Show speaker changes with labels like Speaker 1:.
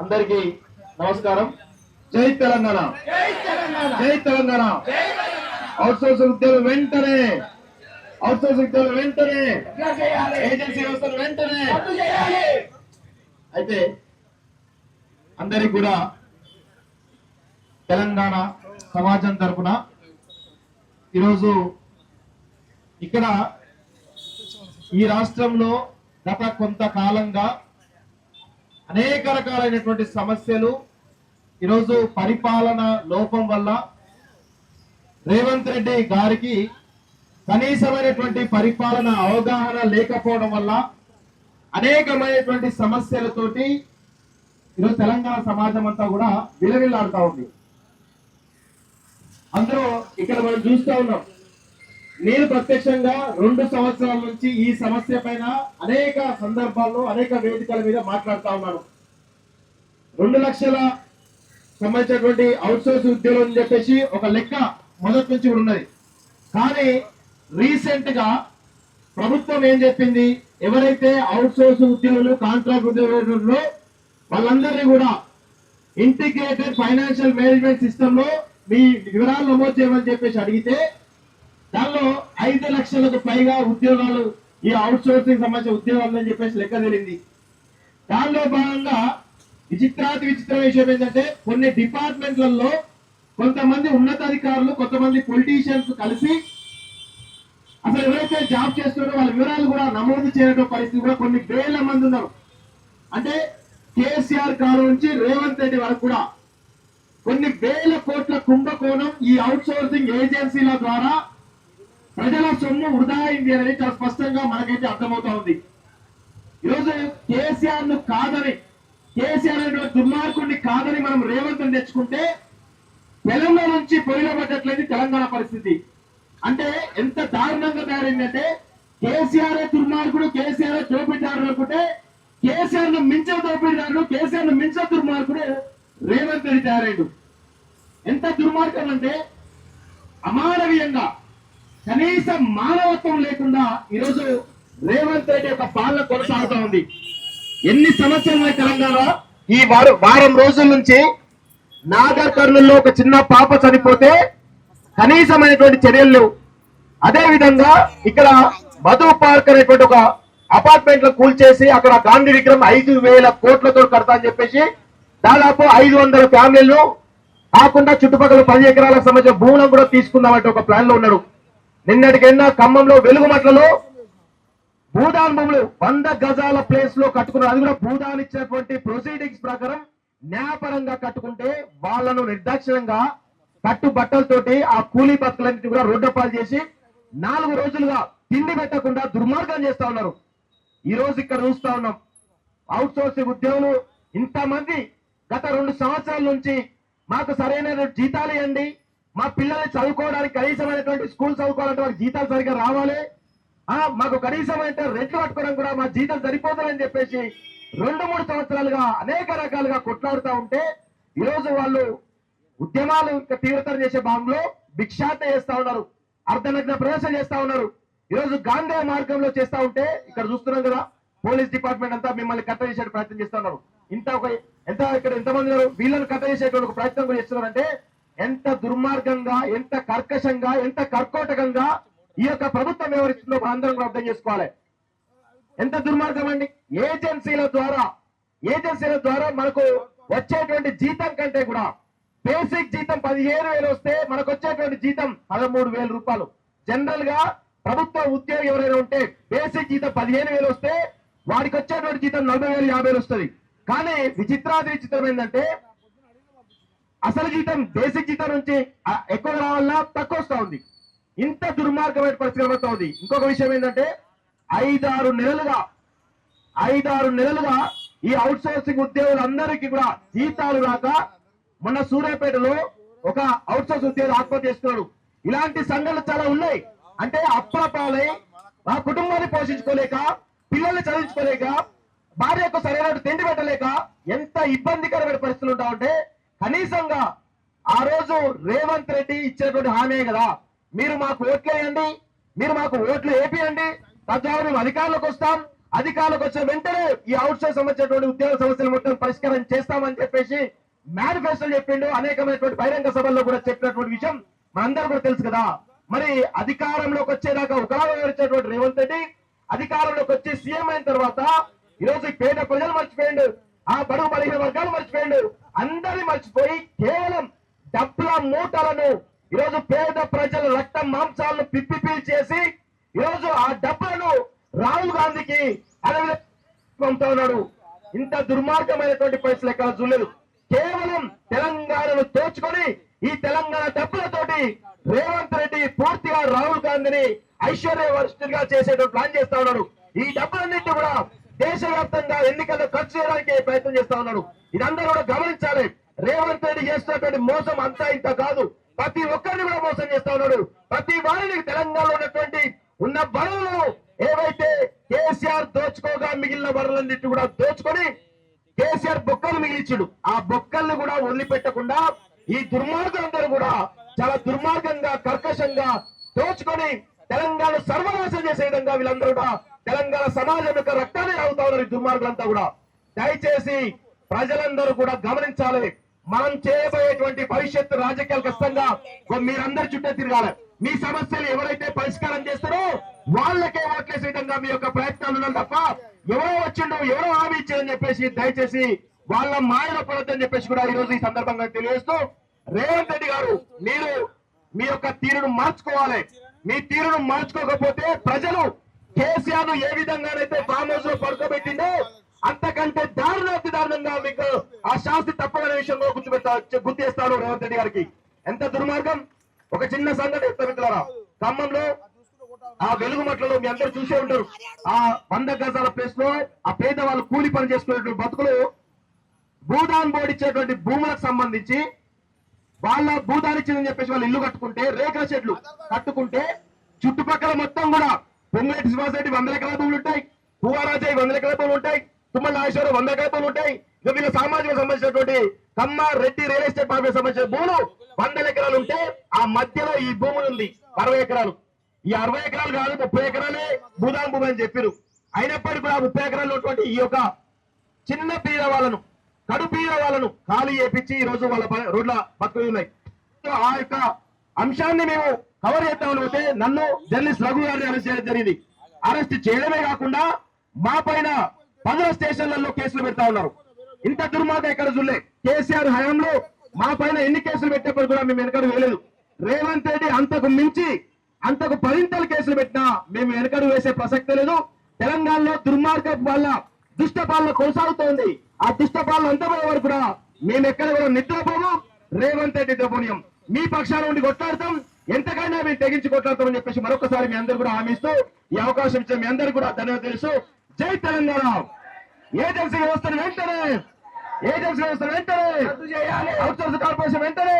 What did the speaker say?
Speaker 1: అందరికీ నమస్కారం. జై తెలంగాణ, జై తెలంగాణ. అవుట్సోర్సింగ్ ఉద్యోగులు వెంటనే, అవుట్సోర్సింగ్ ఉద్యోగులు వెంటనే, ఏజెన్సీ వ్యవస్థలు వెంటనే. అయితే అందరికి కూడా తెలంగాణ సమాజం తరపున ఈరోజు ఇక్కడ ఈ రాష్ట్రంలో గత కొంతకాలంగా అనేక రకాలైనటువంటి సమస్యలు ఈరోజు పరిపాలన లోపం వల్ల రేవంత్ రెడ్డి గారికి కనీసమైనటువంటి పరిపాలన అవగాహన లేకపోవడం వల్ల అనేకమైనటువంటి సమస్యలతోటి ఈరోజు తెలంగాణ సమాజం అంతా కూడా విలవిల్లాడుతూ ఉంది. అందరూ ఇక్కడ మనం చూస్తూ ఉన్నాం. నేను ప్రత్యక్షంగా 2 సంవత్సరాల నుంచి ఈ సమస్య పైన అనేక సందర్భాల్లో అనేక వేదికల మీద మాట్లాడుతూ ఉన్నాను. 2 లక్షల సంబంధించినటువంటి అవుట్సోర్స్ ఉద్యోగులు అని చెప్పేసి ఒక లెక్క మొదటి నుంచి ఉన్నది. కానీ రీసెంట్ గా ప్రభుత్వం ఏం చెప్పింది, ఎవరైతే అవుట్సోర్స్ ఉద్యోగులు కాంట్రాక్ట్ ఉద్యోగులు వాళ్ళందరినీ కూడా ఇంటిగ్రేటెడ్ ఫైనాన్షియల్ మేనేజ్మెంట్ సిస్టమ్ లో మీ వివరాలు నమోదు చేయమని చెప్పేసి అడిగితే దానిలో 5 లక్షలకు పైగా ఉద్యోగాలు ఈ అవుట్ సోర్సింగ్ సంబంధించిన ఉద్యోగాలు అని చెప్పేసి లెక్క తెలింది. దానిలో భాగంగా విచిత్రాతి విచిత్ర విషయం ఏంటంటే కొన్ని డిపార్ట్మెంట్లలో కొంతమంది ఉన్నతాధికారులు కొంతమంది పొలిటీషియన్స్ కలిసి అసలు ఎవరైతే జాబ్ చేస్తున్నారో వాళ్ళ వివరాలు కూడా నమోదు చేయడం పరిస్థితి కూడా కొన్ని వేల మంది ఉన్నారు. అంటే కేసీఆర్ కాలం నుంచి రేవంత్ రెడ్డి వరకు కూడా కొన్ని వేల కోట్ల కుంభకోణం ఈ అవుట్ సోర్సింగ్ ఏజెన్సీల ద్వారా ప్రజల సొమ్ము వృధా అయింది అనేది చాలా స్పష్టంగా మనకైతే అర్థమవుతా ఉంది. ఈరోజు కేసీఆర్ ను కాదని, కేసీఆర్ అనేటువంటి దుర్మార్గుడిని కాదని మనం రేవంత్ తెచ్చుకుంటే తెలంగాణ నుంచి పొయ్యిలో పడ్డట్లేదు తెలంగాణ పరిస్థితి. అంటే ఎంత దారుణంగా తయారైందంటే కేసీఆర్ దుర్మార్గుడు, కేసీఆర్ దోపిడీదారుడు అనుకుంటే కేసీఆర్ ను మించిన దోపిడీదారుడు, కేసీఆర్ ను మించిన దుర్మార్గుడు రేవంత్ రెడ్డి తయారైండు. ఎంత దుర్మార్గం అంటే అమానవీయంగా కనీసం మానవత్వం లేకుండా ఈరోజు రేవంత్ రెడ్డి యొక్క పాలన కొనసాగుతూ ఉంది. ఎన్ని సమస్యలు తెలంగాణ ఈ వారం రోజుల నుంచి నాగర్ కర్నూలులో ఒక చిన్న పాప చనిపోతే కనీసమైనటువంటి చర్యలు లేవు. అదే విధంగా ఇక్కడ మధు పార్క్ అనేటువంటి ఒక అపార్ట్మెంట్ లో కూల్చేసి అక్కడ గాంధీ విగ్రహం 5,000 కోట్లతో కడతా అని చెప్పేసి దాదాపు 500 ఫ్యామిలీలు కాకుండా చుట్టుపక్కల 10 ఎకరాలకు సంబంధించిన భూములను కూడా తీసుకుందామంటే ఒక ప్లాన్ లో ఉన్నాడు. నిన్నటికైనా ఖమ్మంలో వెలుగుమట్లలో భూదాన్ భూములు 100 గజాల ప్లేస్ లో కట్టుకున్నారు. అది కూడా భూదాన్ ఇచ్చినటువంటి ప్రొసీడింగ్స్ ప్రకారం న్యాయపరంగా కట్టుకుంటే వాళ్లను నిర్దాక్షిణ్యంగా కట్టు బట్టలతోటి ఆ కూలీ బతుకులన్నింటి కూడా రోడ్డపాలు చేసి 4 రోజులుగా తిండి పెట్టకుండా దుర్మార్గం చేస్తా ఉన్నారు. ఈ రోజు ఇక్కడ చూస్తా ఉన్నాం అవుట్ సోర్సింగ్ ఉద్యోగులు ఇంతమంది గత 2 సంవత్సరాల నుంచి మాకు సరైన జీతాలు ఇవ్వండి, మా పిల్లల్ని చదువుకోవడానికి కనీసమైనటువంటి స్కూల్ చదువుకోవాలంటే వాళ్ళకి జీతాలు సరిగ్గా రావాలి, మాకు కనీసమైన రెంట్లు కట్టుకోవడం కూడా మా జీతాలు సరిపోతాయని చెప్పేసి 2-3 సంవత్సరాలుగా అనేక రకాలుగా కొట్లాడుతూ ఉంటే ఈరోజు వాళ్ళు ఉద్యమాలు తీవ్రతరం చేసే భాగంలో భిక్షాటన చేస్తా ఉన్నారు, అర్ధనగ్న ప్రదర్శన చేస్తా ఉన్నారు. ఈరోజు గాంధీ మార్గంలో చేస్తా ఉంటే ఇక్కడ చూస్తున్నాం కదా పోలీస్ డిపార్ట్మెంట్ అంతా మిమ్మల్ని కట్ట చేసే ప్రయత్నం చేస్తా ఉన్నారు. ఇక్కడ ఎంతమంది వీళ్ళని కట్ట చేసేటువంటి ఒక ప్రయత్నం కూడా చేస్తున్నారంటే ఎంత దుర్మార్గంగా, ఎంత కర్కశంగా, ఎంత కర్కోటకంగా ఈ యొక్క ప్రభుత్వం వ్యవహరిస్తుందో అందరం కూడా అర్థం చేసుకోవాలి. ఎంత దుర్మార్గం అండి. ఏజెన్సీల ద్వారా మనకు వచ్చేటువంటి జీతం కంటే కూడా బేసిక్ జీతం 15,000 వస్తే మనకు వచ్చేటువంటి జీతం 13,000 రూపాయలు. జనరల్ గా ప్రభుత్వ ఉద్యోగి ఎవరైనా ఉంటే బేసిక్ జీతం 15,000 వస్తే వాడికి వచ్చేటువంటి జీతం 40,000, 50,000 వస్తుంది. కానీ విచిత్రాది విచిత్రం ఏంటంటే అసలు జీతం బేసిక్ జీతం నుంచి ఎక్కువ రావాలన్నా తక్కువ వస్తా ఉంది. ఇంత దుర్మార్గమైన పరిస్థితి కనబడుతూ ఉంది. ఇంకొక విషయం ఏంటంటే 5-6 నెలలుగా ఈ అవుట్ సోర్సింగ్ ఉద్యోగులందరికీ కూడా జీతాలు రాక మొన్న సూర్యాపేటలో ఒక అవుట్ సోర్స్ ఉద్యోగులు ఆత్మహత్య చేస్తున్నాడు. ఇలాంటి సంఘటనలు చాలా ఉన్నాయి. అంటే అప్రపాలై ఆ కుటుంబాన్ని పోషించుకోలేక, పిల్లల్ని చదివించుకోలేక, భార్యకు సరైన తిండి పెట్టలేక ఎంత ఇబ్బందికరమైన పరిస్థితులు ఉంటామంటే కనీసంగా ఆ రోజు రేవంత్ రెడ్డి ఇచ్చినటువంటి హామీ కదా, మీరు మాకు ఓట్లు వేయండి, మీరు మాకు ఓట్లు వేపియండి, తద్వారా మేము అధికారంలోకి వస్తాం, అధికారులకు వచ్చిన వెంటనే ఈ అవుట్ సోర్స్ సంబంధించినటువంటి ఉద్యోగ సమస్యలు మొత్తం పరిష్కారం చేస్తామని చెప్పేసి మేనిఫెస్టో చెప్పిండు. అనేకమైనటువంటి బహిరంగ సభల్లో కూడా చెప్పినటువంటి విషయం మనందరూ కూడా తెలుసు కదా. మరి అధికారంలోకి వచ్చేదాకా ఒకలా వివరించేటువంటి రేవంత్ రెడ్డి అధికారంలోకి వచ్చి సీఎం అయిన తర్వాత ఈరోజు పేద ప్రజలు మర్చిపోయిండు, ఆ బడుగు బలహీన వర్గాలు మర్చిపోయిండు, అందరినీ మర్చిపోయి కేవలం డబ్బుల మూటలను ఈరోజు పేద ప్రజల రక్త మాంసాలను పిప్పి పీల్చేసి ఈరోజు ఆ డబ్బులను రాహుల్ గాంధీకి పంపుతా ఉన్నాడు. ఇంత దుర్మార్గమైనటువంటి పరిస్థితులు ఎక్కడ చూడలేదు. కేవలం తెలంగాణను దోచుకొని ఈ తెలంగాణ డబ్బులతోటి రేవంత్ రెడ్డి పూర్తిగా రాహుల్ గాంధీని ఐశ్వర్యవర్షుడిగా చేసేటువంటి ప్లాన్ చేస్తా ఉన్నాడు. ఈ డబ్బులన్నింటి కూడా దేశవ్యాప్తంగా ఎన్నికల్లో ఖర్చు చేయడానికి ప్రయత్నం చేస్తా ఉన్నాడు. ఇదందరూ కూడా గమనించాలి. రేవంత్ రెడ్డి చేస్తున్నటువంటి మోసం అంతా ఇంత కాదు, ప్రతి ఒక్కరిని కూడా మోసం చేస్తా ఉన్నాడు. ప్రతి వారిని తెలంగాణలో ఉన్నటువంటి ఉన్న వనరులను ఏవైతే కేసీఆర్ దోచుకోగా మిగిలిన వనరులన్నింటి కూడా దోచుకొని కేసీఆర్ బొక్కలు మిగిలించుడు. ఆ బొక్కల్ని కూడా వదిలిపెట్టకుండా ఈ దుర్మార్గులందరూ కూడా చాలా దుర్మార్గంగా కర్కశంగా దోచుకొని తెలంగాణ సర్వనాశనం చేసే విధంగా వీళ్ళందరూ కూడా తెలంగాణ సమాజం యొక్క రక్తాన్ని తాగుతా ఉన్నారు ఈ దుర్మార్గులంతా కూడా. దయచేసి ప్రజలందరూ కూడా గమనించాలి. మనం చేయబోయేటువంటి భవిష్యత్తు రాజకీయాలు ఖచ్చితంగా మీరందరి చుట్టే తిరగాలి. మీ సమస్యలు ఎవరైతే పరిష్కారం చేస్తారో వాళ్ళకే ఓట్లేసే విధంగా మీ యొక్క ప్రయత్నాలు ఉండాలి తప్ప ఎవరో వచ్చిండు ఎవరో హామీ ఇచ్చారని చెప్పేసి దయచేసి వాళ్ళ మాయలో పడొద్దని చెప్పేసి కూడా ఈ రోజు ఈ సందర్భంగా తెలియజేస్తూ, రేవంత్ రెడ్డి గారు మీరు మీ యొక్క తీరును మార్చుకోవాలి. మీ తీరును మార్చుకోకపోతే ప్రజలు కేసీఆర్ ను ఏ విధంగానైతే ఫామ్ హౌస్ లో పడుకోబెట్టిందో అంతకంటే దారుణంగా మీకు ఆ శాస్తి తప్పదనే విషయంలో గుర్తు చేస్తారు రేవంత్ రెడ్డి గారికి. ఎంత దుర్మార్గం. ఒక చిన్న సంగతి చెప్తా మిత్రులారా, ఖమ్మంలో ఆ వెలుగుమట్లలో మీ అందరూ చూసే ఉంటారు. ఆ 100 గజాల ప్లేస్ లో ఆ పేదవాళ్ళు కూలి పని చేసుకునేటువంటి బతుకులు భూదాన్ బోర్డు ఇచ్చేటువంటి భూములకు సంబంధించి వాళ్ళ భూదాన్ ఇచ్చిందని చెప్పేసి వాళ్ళు ఇల్లు కట్టుకుంటే రేఖల షెడ్లు కట్టుకుంటే చుట్టుపక్కల మొత్తం కూడా పొంగులేటి శ్రీనివాసరెడ్డి 100 ఎకరాల భూములు ఉంటాయి, పువ్వారాజయ్య 100 ఎకరాల భూములు ఉంటాయి, తుమ్మల నాగేశ్వరరావు 100 ఎకరాల భూములు ఉంటాయి. ఇక వీళ్ళ సామాజిక సంబంధించినటువంటి కమ్మ రెడ్డి రియల్ ఎస్టేట్ పార్టీకి సంబంధించిన భూములు 100 ఎకరాలు ఉంటే ఆ మధ్యలో ఈ భూములు ఉంది 60 ఎకరాలు. ఈ 60 ఎకరాలు కాదు 30 ఎకరాలే భూదాన్ భూమి అని చెప్పారు. అయినప్పటికీ కూడా 30 ఎకరాలు ఉన్నటువంటి ఈ యొక్క చిన్న పీర వాళ్ళను కడు పీర వాళ్ళను ఖాళీ చేపించి ఈ రోజు వాళ్ళ రోడ్ల బతుకులు ఉన్నాయి. ఆ యొక్క అంశాన్ని మేము కవర్ చేద్దామని పోతే నన్ను జర్నలిస్ట్ రఘు గారిని అరెస్ట్ చేయడం జరిగింది. అరెస్ట్ చేయడమే కాకుండా మా పైన 10 స్టేషన్లలో కేసులు పెడతా ఉన్నారు. ఇంత దుర్మార్గం ఎక్కడ చూడలే. కేసీఆర్ హయాంలో మా పైన ఎన్ని కేసులు పెట్టేప్పుడు కూడా మేము వెనకడు వేయలేదు. రేవంత్ రెడ్డి అంతకు మించి అంతకు 10 కేసులు పెట్టినా మేము వెనకడు వేసే ప్రసక్తే లేదు. తెలంగాణలో దుర్మార్గం వల్ల దుష్ట పాలన కొనసాగుతోంది. ఆ దుష్ట పాలన అంతపోయే వరకు కూడా మేము ఎక్కడ కూడా నిద్రపోము. రేవంత్ రెడ్డి నిద్రపోనియం. మీ పక్షాన ఉండి కొట్లాడతాం, ఎంతకైనా మేము తెగించి కొట్లాడతామని చెప్పేసి మరొకసారి మీ అందరూ కూడా హామీ ఇస్తూ ఈ అవకాశం ఇచ్చే మీ అందరూ కూడా ధన్యవాదాలు తెలుసు. జై తెలంగాణ. ఏజెన్సీ వ్యవస్థను వెంటనే అవుట్ సోర్స్ కార్పొరేషన్ వెంటనే